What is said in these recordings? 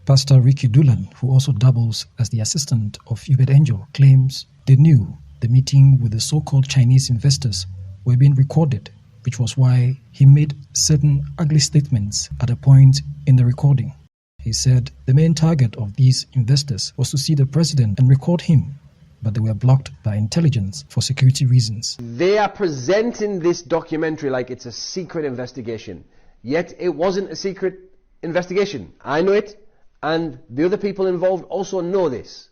Pastor Rikki Doolan, who also doubles as the assistant of Uebert Angel, claims they knew the meeting with the so-called Chinese investors were being recorded, which was why he made certain ugly statements at a point in the recording. He said the main target of these investors was to see the president and record him, but they were blocked by intelligence for security reasons. They are presenting this documentary like it's a secret investigation, yet it wasn't a secret investigation. I know it, and the other people involved also know this.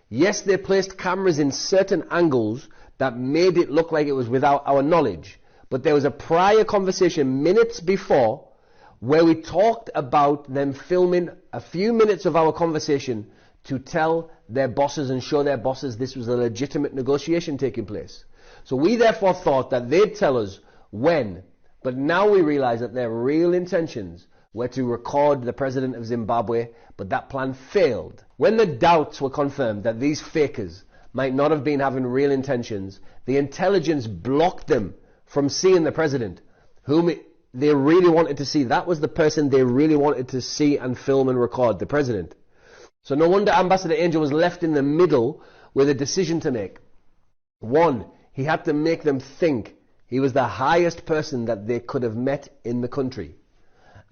Yes, they placed cameras in certain angles that made it look like it was without our knowledge, but there was a prior conversation minutes before where we talked about them filming a few minutes of our conversation to tell their bosses and show their bosses this was a legitimate negotiation taking place. So we therefore thought that they'd tell us when, but now we realize that their real intentions were to record the president of Zimbabwe, but that plan failed. When the doubts were confirmed that these fakers might not have been having real intentions, the intelligence blocked them from seeing the president, whom they really wanted to see. That was the person they really wanted to see and film and record, the president. So no wonder Ambassador Angel was left in the middle with a decision to make. One, he had to make them think he was the highest person that they could have met in the country.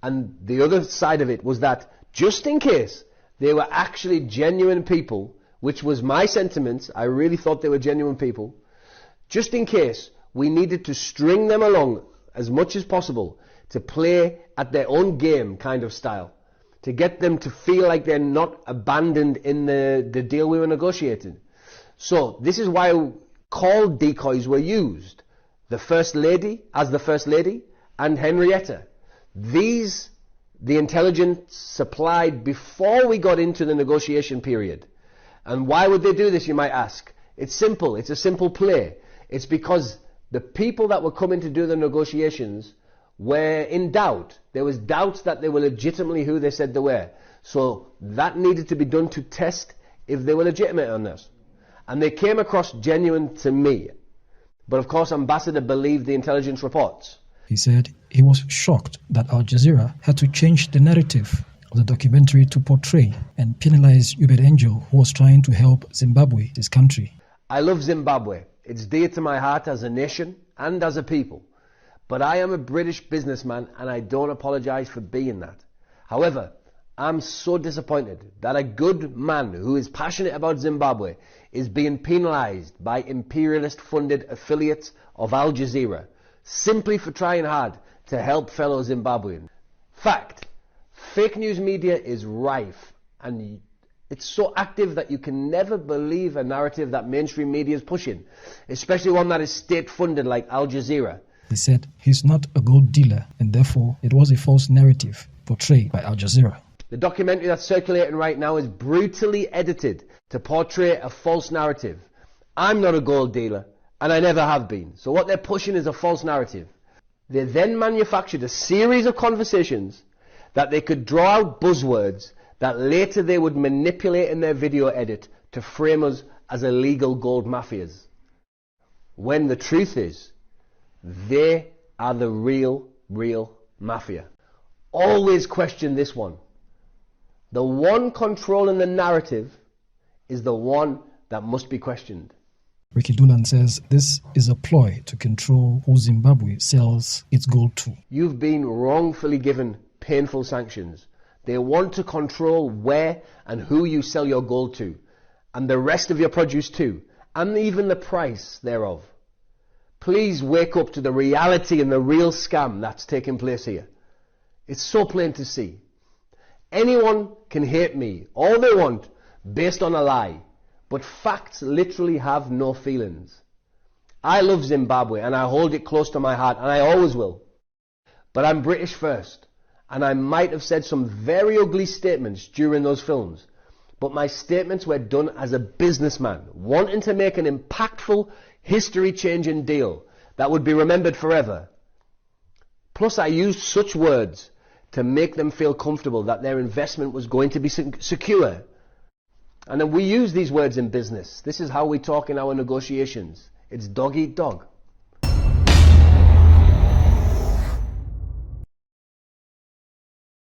And the other side of it was that just in case they were actually genuine people, which was my sentiments, I really thought they were genuine people, just in case we needed to string them along as much as possible to play at their own game kind of style, to get them to feel like they're not abandoned in the deal we were negotiating. So this is why called decoys were used. The First Lady as the First Lady and Henrietta. These, the intelligence supplied before we got into the negotiation period. And why would they do this, you might ask? It's simple. It's a simple play. It's because the people that were coming to do the negotiations were in doubt. There was doubts that they were legitimately who they said they were. So that needed to be done to test if they were legitimate on this. And they came across genuine to me. But of course, Ambassador believed the intelligence reports. He said he was shocked that Al Jazeera had to change the narrative of the documentary to portray and penalize Uebert Angel, who was trying to help Zimbabwe, his country. I love Zimbabwe. It's dear to my heart as a nation and as a people. But I am a British businessman and I don't apologize for being that. However, I'm so disappointed that a good man who is passionate about Zimbabwe is being penalized by imperialist-funded affiliates of Al Jazeera simply for trying hard to help fellow Zimbabweans. Fact, fake news media is rife and it's so active that you can never believe a narrative that mainstream media is pushing, especially one that is state-funded like Al Jazeera. He said he's not a gold dealer and therefore it was a false narrative portrayed by Al Jazeera. The documentary that's circulating right now is brutally edited to portray a false narrative. I'm not a gold dealer and I never have been. So what they're pushing is a false narrative. They then manufactured a series of conversations that they could draw out buzzwords that later they would manipulate in their video edit to frame us as illegal gold mafias. When the truth is, they are the real mafia. Always question this one. The one controlling the narrative is the one that must be questioned. Rikki Doolan says this is a ploy to control who Zimbabwe sells its gold to. You've been wrongfully given painful sanctions. They want to control where and who you sell your gold to, and the rest of your produce too, and even the price thereof. Please wake up to the reality and the real scam that's taking place here. It's so plain to see. Anyone can hate me all they want based on a lie, but facts literally have no feelings. I love Zimbabwe and I hold it close to my heart and I always will. But I'm British first, and I might have said some very ugly statements during those films, but my statements were done as a businessman wanting to make an impactful, history-changing deal that would be remembered forever. Plus I used such words to make them feel comfortable that their investment was going to be secure. And then we use these words in business. This is how we talk in our negotiations. It's dog eat dog.